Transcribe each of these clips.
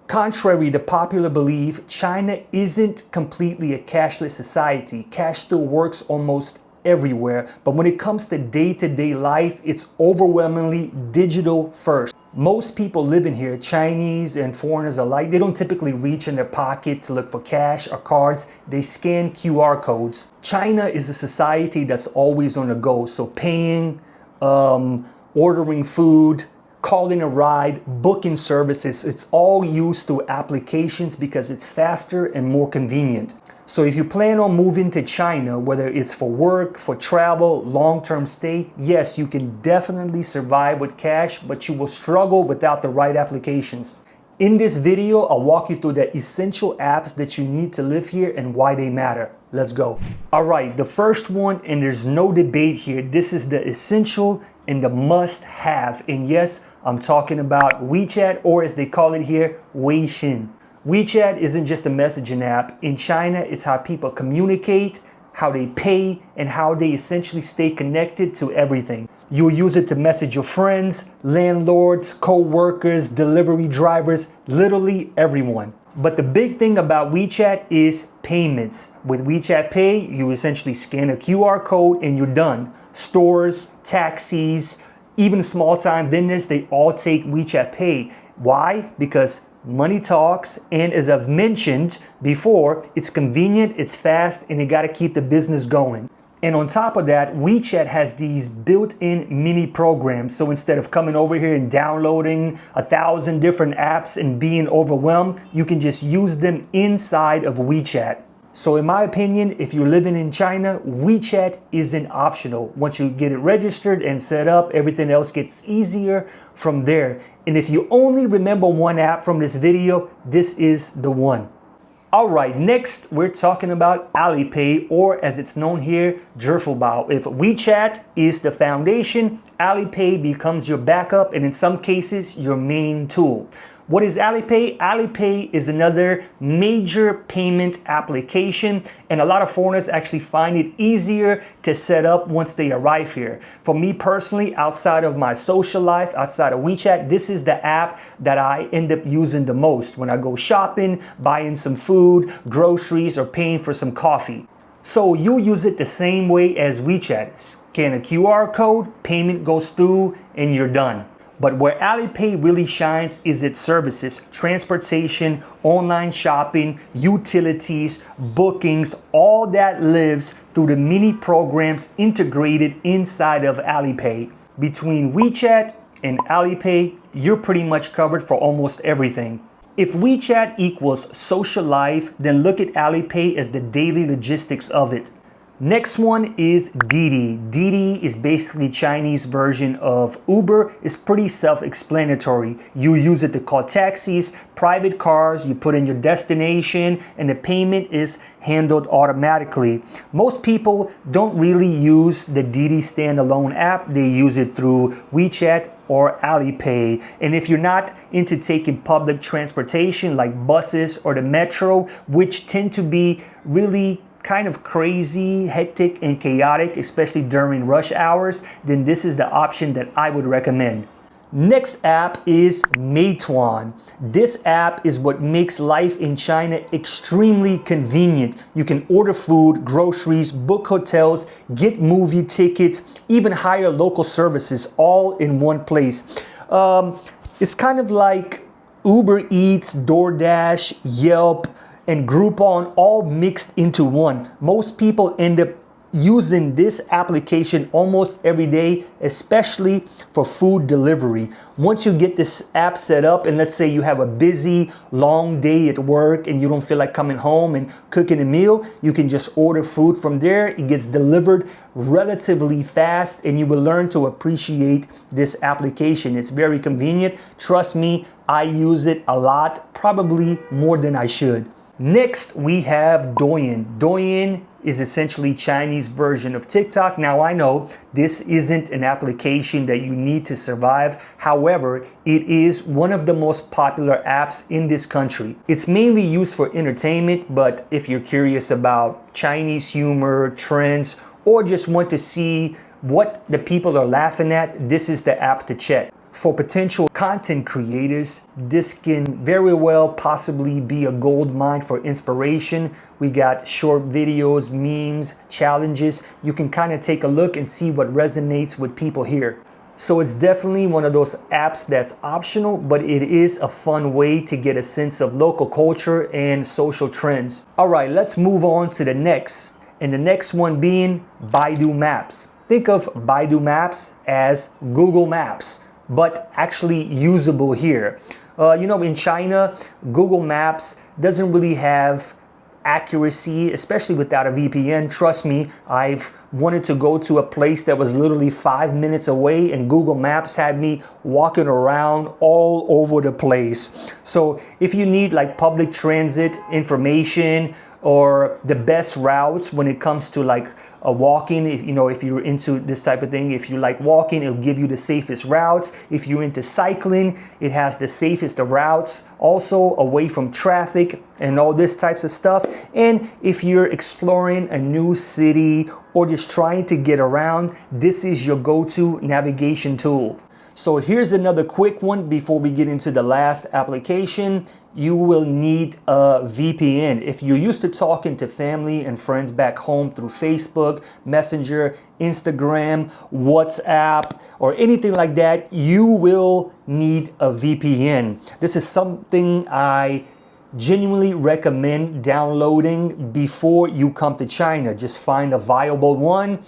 Contrary to popular belief, China isn't completely a cashless society. Cash still works almost everywhere, but when it comes to day-to-day life, it's overwhelmingly digital first. Most people living here, Chinese and foreigners alike, they don't typically reach in their pocket to look for cash or cards. They scan QR codes. China is a society that's always on the go, so paying, ordering food, calling a ride, booking services, it's all used through applications because it's faster and more convenient. So if you plan on moving to China, whether it's for work, for travel, long-term stay, yes, you can definitely survive with cash, but you will struggle without the right applications. In this video, I'll walk you through the essential apps that you need to live here and why they matter. Let's go. All right, the first one, and there's no debate here, this is the essential and the must-have. And yes, I'm talking about WeChat, or as they call it here, Weixin. WeChat isn't just a messaging app. In China, it's how people communicate, how they pay, and how they essentially stay connected to everything. You'll use it to message your friends, landlords, co-workers, delivery drivers, literally everyone. But the big thing about WeChat is payments. With WeChat Pay, you essentially scan a QR code and you're done. Stores, taxis, even small-time vendors, they all take WeChat Pay. Why? Because money talks, and as I've mentioned before, it's convenient, it's fast, and you got to keep the business going. And on top of that, WeChat has these built-in mini programs. So instead of coming over here and downloading 1,000 different apps and being overwhelmed, you can just use them inside of WeChat. So in my opinion, if you're living in China, WeChat isn't optional. Once you get it registered and set up, everything else gets easier from there. And if you only remember one app from this video, this is the one. All right, next we're talking about Alipay, or as it's known here, Zhifubao. If WeChat is the foundation, Alipay becomes your backup and in some cases your main tool. What is Alipay? Alipay is another major payment application, and a lot of foreigners actually find it easier to set up once they arrive here. For me personally, outside of my social life, outside of WeChat, this is the app that I end up using the most when I go shopping, buying some food, groceries, or paying for some coffee. So you'll use it the same way as WeChat. Scan a QR code, payment goes through, and you're done. But where Alipay really shines is its services, transportation, online shopping, utilities, bookings, all that lives through the mini programs integrated inside of Alipay. Between WeChat and Alipay, you're pretty much covered for almost everything. If WeChat equals social life, then look at Alipay as the daily logistics of it. Next one is Didi. Didi is basically Chinese version of Uber. It's pretty self-explanatory. You use it to call taxis, private cars, you put in your destination, and the payment is handled automatically. Most people don't really use the Didi standalone app. They use it through WeChat or Alipay. And if you're not into taking public transportation like buses or the metro, which tend to be really kind of crazy, hectic, and chaotic, especially during rush hours, then this is the option that I would recommend. Next app is Meituan. This app is what makes life in China extremely convenient. You can order food, groceries, book hotels, get movie tickets, even hire local services all in one place. It's kind of like Uber Eats, DoorDash, Yelp, and Groupon all mixed into one. Most people end up using this application almost every day, especially for food delivery. Once you get this app set up, and let's say you have a busy, long day at work and you don't feel like coming home and cooking a meal, you can just order food from there. It gets delivered relatively fast, and you will learn to appreciate this application. It's very convenient. Trust me, I use it a lot, probably more than I should. Next, we have Douyin. Douyin is essentially Chinese version of TikTok. Now, I know this isn't an application that you need to survive. However, it is one of the most popular apps in this country. It's mainly used for entertainment, but if you're curious about Chinese humor, trends, or just want to see what the people are laughing at, this is the app to check. For potential content creators, this can very well possibly be a gold mine for inspiration. We got short videos, memes, challenges. You can kind of take a look and see what resonates with people here. So it's definitely one of those apps that's optional, but it is a fun way to get a sense of local culture and social trends. All right, let's move on to the next. And the next one being Baidu Maps. Think of Baidu Maps as Google Maps, but actually usable here. In China, Google Maps doesn't really have accuracy, especially without a VPN. Trust me, I've wanted to go to a place that was literally 5 minutes away, and Google Maps had me walking around all over the place. So if you need like public transit information or the best routes when it comes to like walking, if you're into this type of thing, if you like walking, it'll give you the safest routes. If you're into cycling, it has the safest of routes, also away from traffic and all this types of stuff. And if you're exploring a new city or just trying to get around, this is your go-to navigation tool. So here's another quick one before we get into the last application. You will need a VPN. If you're used to talking to family and friends back home through Facebook, Messenger, Instagram, WhatsApp, or anything like that, you will need a VPN. This is something I genuinely recommend downloading before you come to China. Just find a viable one,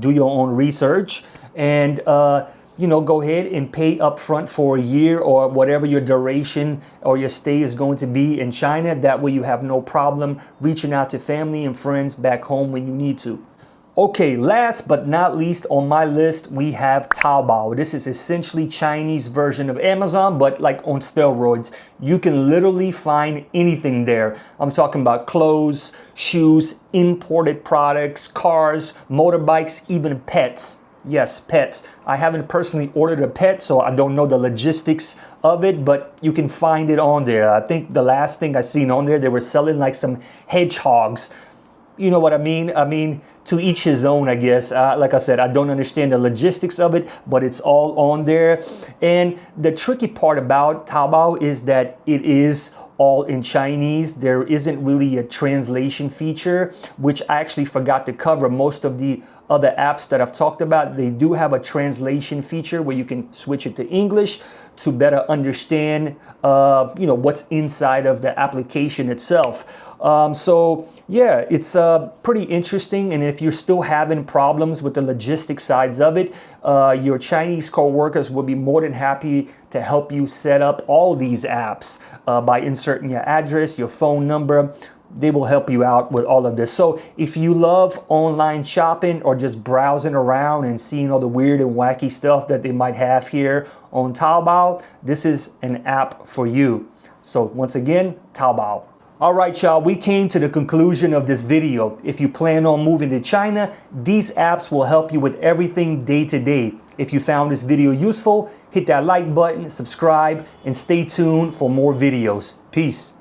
do your own research, and go ahead and pay up front for a year or whatever your duration or your stay is going to be in China. That way you have no problem reaching out to family and friends back home when you need to. Okay, last but not least on my list, we have Taobao. This is essentially Chinese version of Amazon, but like on steroids. You can literally find anything there. I'm talking about clothes, shoes, imported products, cars, motorbikes, even pets. Yes, pets. I haven't personally ordered a pet, so I don't know the logistics of it, but you can find it on there. I think the last thing I seen on there, they were selling like some hedgehogs. You know what I mean? I mean, to each his own, I guess. Like I said, I don't understand the logistics of it, but it's all on there. And the tricky part about Taobao is that it is all in Chinese. There isn't really a translation feature, which I actually forgot to cover. Most of the other apps that I've talked about, they do have a translation feature where you can switch it to English to better understand, what's inside of the application itself. So yeah, it's pretty interesting. And if you're still having problems with the logistics sides of it, your Chinese co-workers will be more than happy to help you set up all these apps by inserting your address, your phone number. They will help you out with all of this. So if you love online shopping or just browsing around and seeing all the weird and wacky stuff that they might have here on Taobao, this is an app for you. So once again, Taobao. All right, y'all, we came to the conclusion of this video. If you plan on moving to China, these apps will help you with everything day to day. If you found this video useful, hit that like button, subscribe, and stay tuned for more videos. Peace.